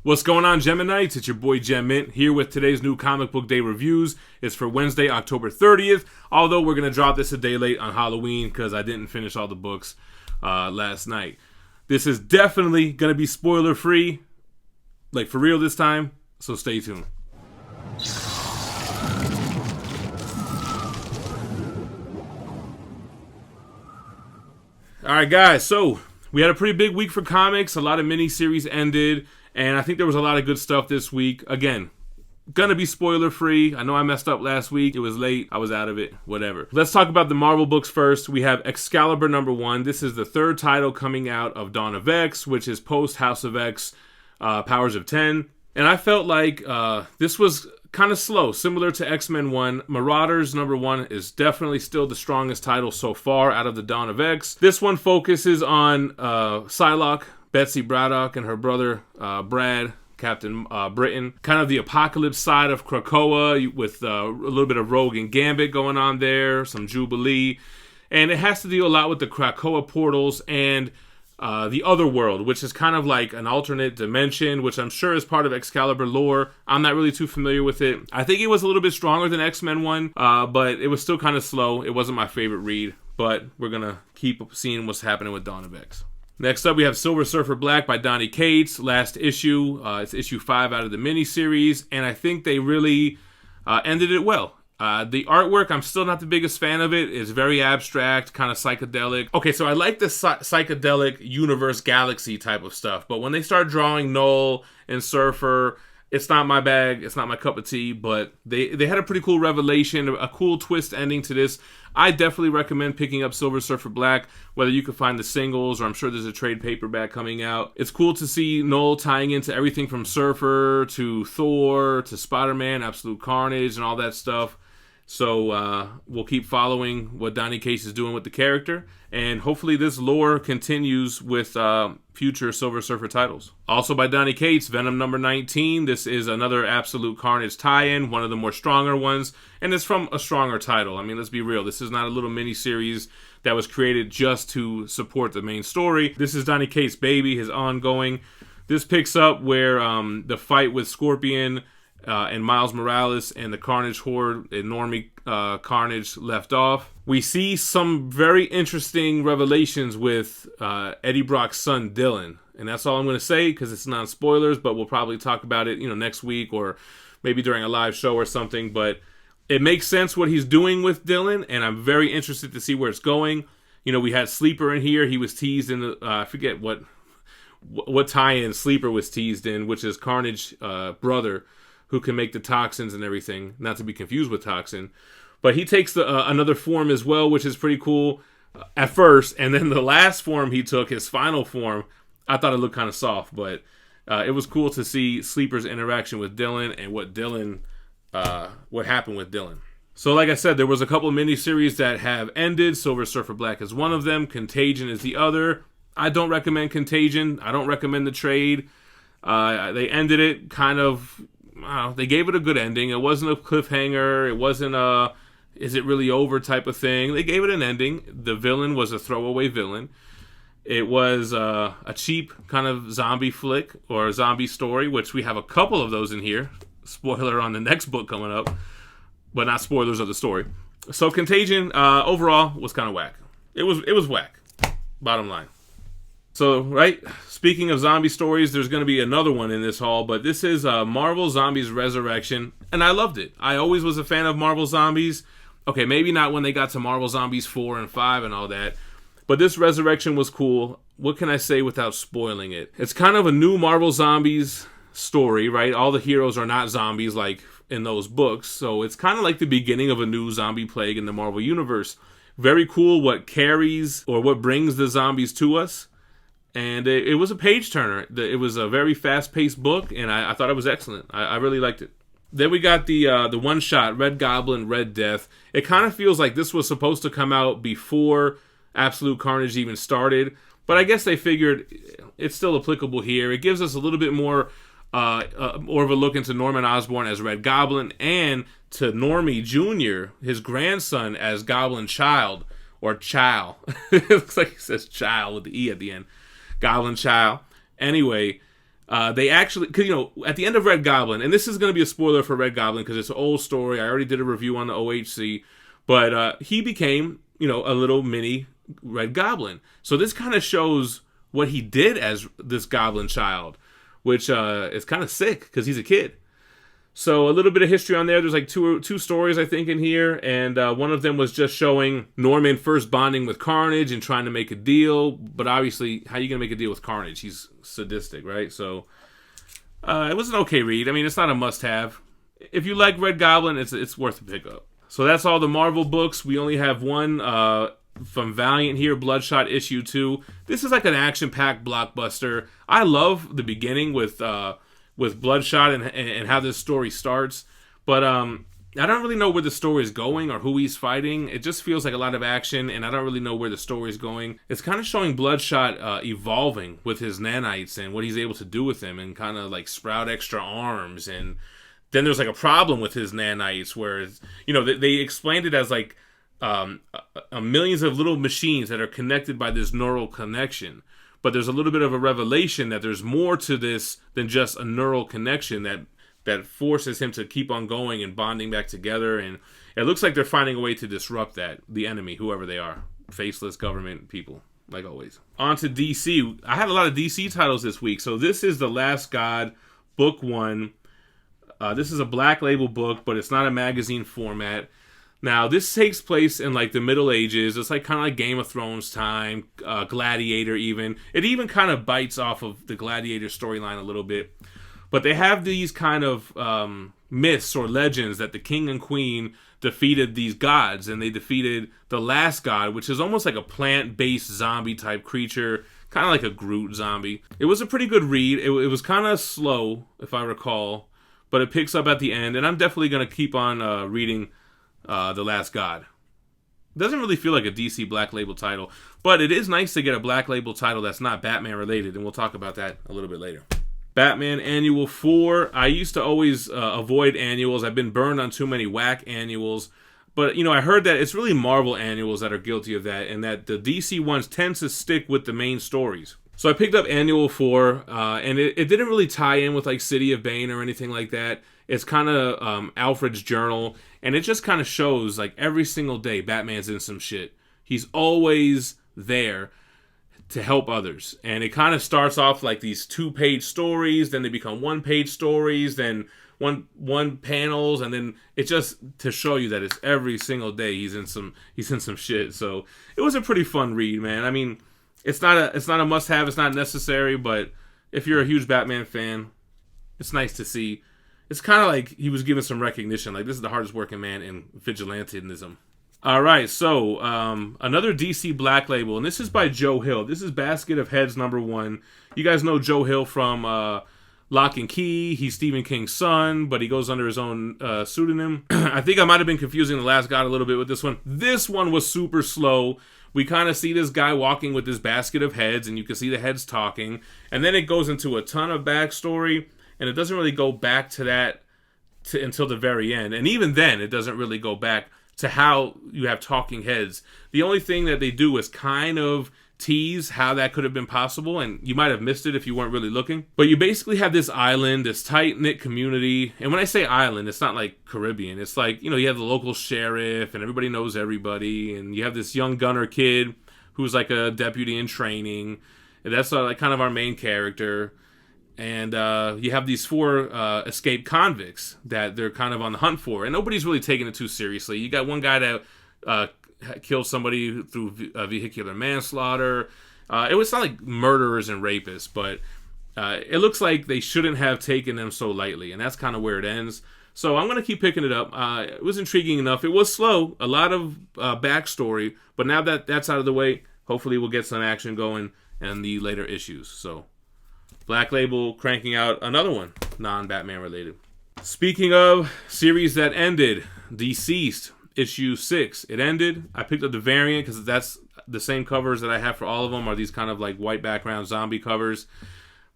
What's going on, Geminites? It's your boy GemMint here with today's new comic book day reviews. It's for Wednesday, October 30th, although we're going to drop this a day late on Halloween because I didn't finish all the books last night. This is definitely going to be spoiler free, like for real this time, so stay tuned. Alright guys, so we had a pretty big week for comics. A lot of miniseries ended. And I think there was a lot of good stuff this week. Again, gonna be spoiler free. I know I messed up last week. It was late. I was out of it. Whatever. Let's talk about the Marvel books first. We have Excalibur #1. This is the third title coming out of Dawn of X, which is post House of X, Powers of 10. And I felt like this was kind of slow, similar to X-Men 1. Marauders #1 is definitely still the strongest title so far out of the Dawn of X. This one focuses on Psylocke, Betsy Braddock, and her brother Brad, Captain Britain. Kind of the apocalypse side of Krakoa with a little bit of Rogue and Gambit going on there, some Jubilee. And it has to deal a lot with the Krakoa portals and the other world, which is kind of like an alternate dimension, which I'm sure is part of Excalibur lore. I'm not really too familiar with it. I think it was a little bit stronger than X-Men 1, but it was still kind of slow. It wasn't my favorite read, but we're going to keep seeing what's happening with Dawn of X. Next up, we have Silver Surfer Black by Donny Cates. Last issue. It's issue 5 out of the miniseries, and I think they really ended it well. The artwork, I'm still not the biggest fan of it. It's very abstract, kind of psychedelic. Okay, so I like the psychedelic universe galaxy type of stuff, but when they start drawing Null and Surfer, it's not my bag. It's not my cup of tea, but they had a pretty cool revelation, a cool twist ending to this. I definitely recommend picking up Silver Surfer Black, whether you can find the singles or I'm sure there's a trade paperback coming out. It's cool to see Null tying into everything from Surfer to Thor to Spider-Man, Absolute Carnage, and all that stuff. So we'll keep following what Donny Cates is doing with the character, and hopefully this lore continues with future Silver Surfer titles. Also by Donny Cates, Venom #19. This is another Absolute Carnage tie-in, one of the more stronger ones, and it's from a stronger title. I mean, let's be real. This is not a little mini-series that was created just to support the main story. This is Donny Cates' baby, his ongoing. This picks up where the fight with Scorpion and Miles Morales and the Carnage Horde and Normie Carnage left off. We see some very interesting revelations with Eddie Brock's son Dylan, and that's all I'm going to say because it's not spoilers, but we'll probably talk about it, next week or maybe during a live show or something. But it makes sense what he's doing with Dylan, and I'm very interested to see where it's going. We had Sleeper in here. He was teased in the I forget what tie-in Sleeper was teased in, which is Carnage brother, who can make the toxins and everything, not to be confused with Toxin. But he takes another form as well, which is pretty cool at first. And then the last form he took, his final form, I thought it looked kind of soft. But it was cool to see Sleeper's interaction with Dylan and what happened with Dylan. So like I said, there was a couple of miniseries that have ended. Silver Surfer Black is one of them. Contagion is the other. I don't recommend Contagion. I don't recommend the trade. They ended it kind of... they gave it a good ending. It wasn't a cliffhanger. It wasn't a is it really over type of thing. They gave it an ending. The villain was a throwaway villain. It was a cheap kind of zombie flick or a zombie story, which we have a couple of those in here. Spoiler on the next book coming up, but not spoilers of the story. So Contagion overall was kind of whack. It was whack. Bottom line. So, right, speaking of zombie stories, there's going to be another one in this haul, but this is Marvel Zombies Resurrection, and I loved it. I always was a fan of Marvel Zombies. Okay, maybe not when they got to Marvel Zombies 4 and 5 and all that, but this Resurrection was cool. What can I say without spoiling it? It's kind of a new Marvel Zombies story, right? All the heroes are not zombies like in those books, so it's kind of like the beginning of a new zombie plague in the Marvel Universe. Very cool what carries or what brings the zombies to us. And it was a page-turner. It was a very fast-paced book, and I thought it was excellent. I really liked it. Then we got the one-shot, Red Goblin, Red Death. It kind of feels like this was supposed to come out before Absolute Carnage even started, but I guess they figured it's still applicable here. It gives us a little bit more of a look into Norman Osborn as Red Goblin, and to Normie Jr., his grandson, as Goblin Child, or Chow. It looks like he says Child with the E at the end. Goblin Child. Anyway, They actually, cause, at the end of Red Goblin, and this is going to be a spoiler for Red Goblin because it's an old story. I already did a review on the OHC, but he became, a little mini Red Goblin. So this kind of shows what he did as this Goblin child, which is kind of sick because he's a kid. So a little bit of history on there. There's like two stories, I think, in here. And one of them was just showing Norman first bonding with Carnage and trying to make a deal. But obviously, how are you going to make a deal with Carnage? He's sadistic, right? So it was an okay read. I mean, it's not a must-have. If you like Red Goblin, it's worth a pickup. So that's all the Marvel books. We only have one from Valiant here, Bloodshot issue 2. This is like an action-packed blockbuster. I love the beginning with Bloodshot and how this story starts, but I don't really know where the story is going or who he's fighting. It just feels like a lot of action, and I don't really know where the story is going. It's kind of showing Bloodshot evolving with his nanites and what he's able to do with them, and kind of like sprout extra arms. And then there's like a problem with his nanites, where they explained it as like millions of little machines that are connected by this neural connection. But there's a little bit of a revelation that there's more to this than just a neural connection that forces him to keep on going and bonding back together. And it looks like they're finding a way to disrupt that, the enemy, whoever they are. Faceless government people, like always. On to DC. I had a lot of DC titles this week. So this is The Last God, Book 1. This is a Black Label book, but it's not a magazine format. Now, this takes place in, like, the Middle Ages. It's, like, kind of like Game of Thrones time, Gladiator even. It even kind of bites off of the Gladiator storyline a little bit. But they have these kind of myths or legends that the king and queen defeated these gods, and they defeated the last god, which is almost like a plant-based zombie-type creature, kind of like a Groot zombie. It was a pretty good read. It was kind of slow, if I recall, but it picks up at the end, and I'm definitely going to keep on reading The Last God. Doesn't really feel like a DC Black Label title, but it is nice to get a Black Label title that's not Batman related, and we'll talk about that a little bit later. Batman Annual 4. I used to always avoid annuals. I've been burned on too many whack annuals, but I heard that it's really Marvel annuals that are guilty of that, and that the DC ones tend to stick with the main stories. So I picked up Annual 4, and it didn't really tie in with like City of Bane or anything like that. It's kind of Alfred's journal, and it just kind of shows like every single day Batman's in some shit. He's always there to help others, and it kind of starts off like these 2-page stories, then they become 1-page stories, then one panels, and then it's just to show you that it's every single day he's in some shit. So it was a pretty fun read, man. I mean, it's not a must-have, it's not necessary, but if you're a huge Batman fan, it's nice to see. It's kind of like he was given some recognition, like this is the hardest working man in vigilantism. Alright, so another DC Black Label, and this is by Joe Hill. This is Basket of Heads #1. You guys know Joe Hill from Lock and Key. He's Stephen King's son, but he goes under his own pseudonym. I think I might have been confusing The Last God a little bit with this one. This one was super slow. We kind of see this guy walking with this basket of heads, and you can see the heads talking. And then it goes into a ton of backstory, and it doesn't really go back to that until the very end. And even then, it doesn't really go back to how you have talking heads. The only thing that they do is kind of tease how that could have been possible, and you might have missed it if you weren't really looking. But you basically have this island, this tight-knit community, and when I say island, it's not like Caribbean. It's like, you have the local sheriff, and everybody knows everybody, and you have this young gunner kid who's like a deputy in training, and that's like kind of our main character. And you have these 4 escaped convicts that they're kind of on the hunt for, and nobody's really taking it too seriously. You got one guy that killed somebody through vehicular manslaughter. It was not like murderers and rapists, but it looks like they shouldn't have taken them so lightly, and that's kind of where it ends. So I'm going to keep picking it up. It was intriguing enough. It was slow, a lot of backstory, but now that that's out of the way, hopefully we'll get some action going in the later issues. So Black Label cranking out another one, non-Batman related. Speaking of series that ended, Deceased, issue 6. It ended. I picked up the variant because that's the same covers that I have for all of them, are these kind of like white background zombie covers.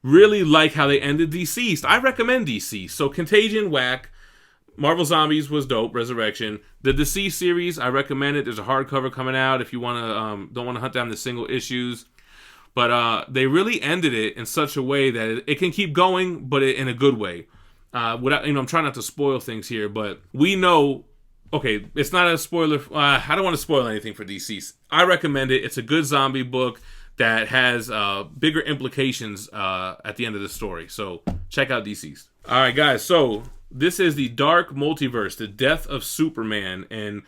Really like how they ended Deceased. I recommend Deceased. So Contagion, whack. Marvel Zombies was dope, Resurrection. The Deceased series, I recommend it. There's a hardcover coming out if you want to don't want to hunt down the single issues. But they really ended it in such a way that it can keep going, but in a good way. Without, I'm trying not to spoil things here, but we know. Okay, it's not a spoiler. I don't want to spoil anything for DC. I recommend it. It's a good zombie book that has bigger implications at the end of the story. So check out DC's. All right, guys. So this is the Dark Multiverse, the Death of Superman, and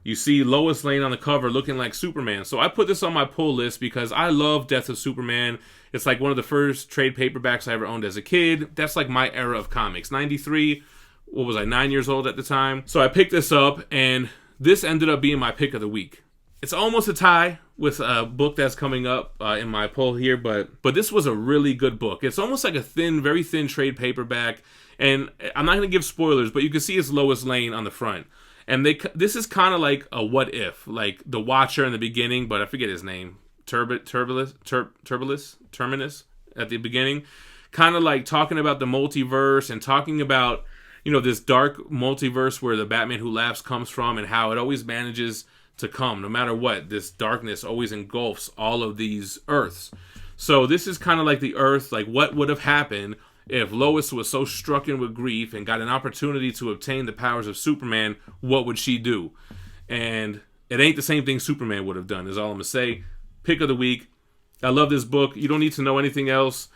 you see Lois Lane on the cover looking like Superman. So I put this on my pull list because I love Death of Superman. It's like one of the first trade paperbacks I ever owned as a kid. That's like my era of comics. 93, what was I, 9 years old at the time? So I picked this up, and this ended up being my pick of the week. It's almost a tie with a book that's coming up in my pull here, but this was a really good book. It's almost like a thin, very thin trade paperback, and I'm not going to give spoilers, but you can see it's Lois Lane on the front. And this is kind of like a what if, like the Watcher in the beginning, but I forget his name, Terminus at the beginning, kind of like talking about the multiverse and talking about, this dark multiverse where the Batman Who Laughs comes from, and how it always manages to come, no matter what. This darkness always engulfs all of these Earths. So this is kind of like the Earth, like what would have happened if Lois was so stricken with grief and got an opportunity to obtain the powers of Superman. What would she do? And it ain't the same thing Superman would have done, is all I'm going to say. Pick of the week. I love this book. You don't need to know anything else.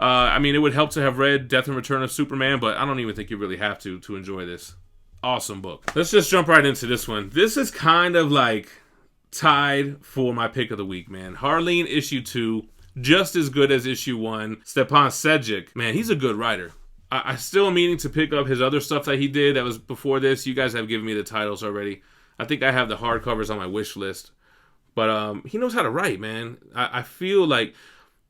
It would help to have read Death and Return of Superman, but I don't even think you really have to enjoy this. Awesome book. Let's just jump right into this one. This is kind of like tied for my pick of the week, man. HARLEEN issue 2. Just as good as issue 1. Stepan Sejic, man, he's a good writer. I still am meaning to pick up his other stuff that he did that was before this. You guys have given me the titles already. I think I have the hardcovers on my wish list. But he knows how to write, man. I feel like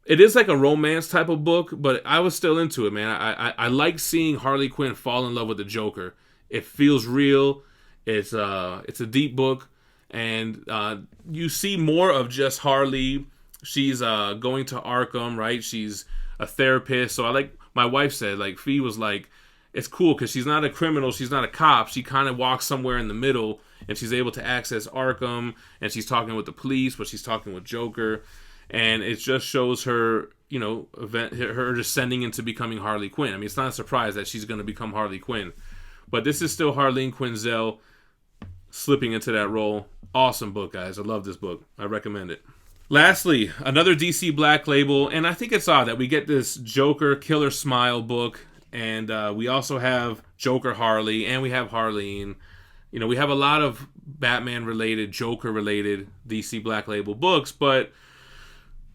it is like a romance type of book, but I was still into it, man. I like seeing Harley Quinn fall in love with the Joker. It feels real. It's a deep book, and you see more of just Harley. She's going to Arkham, right? She's a therapist. So my wife said, Fee was like, it's cool because she's not a criminal. She's not a cop. She kind of walks somewhere in the middle, and she's able to access Arkham, and she's talking with the police, but she's talking with Joker. And it just shows her, her descending into becoming Harley Quinn. I mean, it's not a surprise that she's going to become Harley Quinn. But this is still Harleen Quinzel slipping into that role. Awesome book, guys. I love this book. I recommend it. Lastly, another DC Black Label, and I think it's odd that we get this Joker Killer Smile book, and we also have Joker Harley, and we have Harleen. We have a lot of Batman-related, Joker-related DC Black Label books, but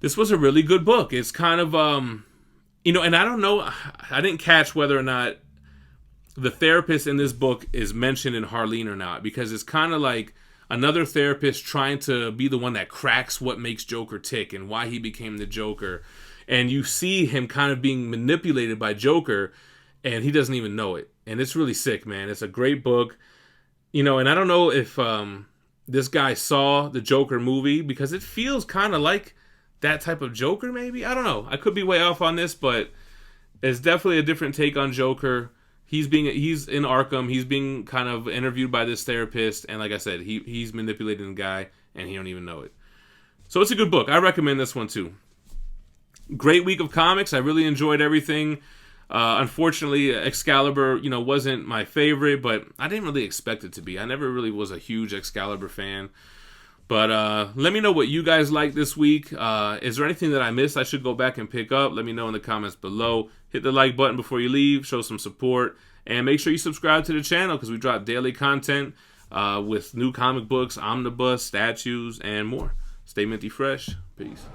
this was a really good book. It's kind of, and I don't know, I didn't catch whether or not the therapist in this book is mentioned in Harleen or not, because it's kind of like another therapist trying to be the one that cracks what makes Joker tick and why he became the Joker. And you see him kind of being manipulated by Joker, and he doesn't even know it. And it's really sick, man. It's a great book. And I don't know if this guy saw the Joker movie, because it feels kind of like that type of Joker, maybe. I don't know. I could be way off on this, but it's definitely a different take on Joker. He's in Arkham. He's being kind of interviewed by this therapist, and like I said, he's manipulating the guy, and he don't even know it. So it's a good book. I recommend this one too. Great week of comics. I really enjoyed everything. Unfortunately, Excalibur, wasn't my favorite, but I didn't really expect it to be. I never really was a huge Excalibur fan. But let me know what you guys like this week. Is there anything that I missed I should go back and pick up? Let me know in the comments below. Hit the like button before you leave. Show some support. And make sure you subscribe to the channel, because we drop daily content with new comic books, omnibus, statues, and more. Stay minty fresh. Peace.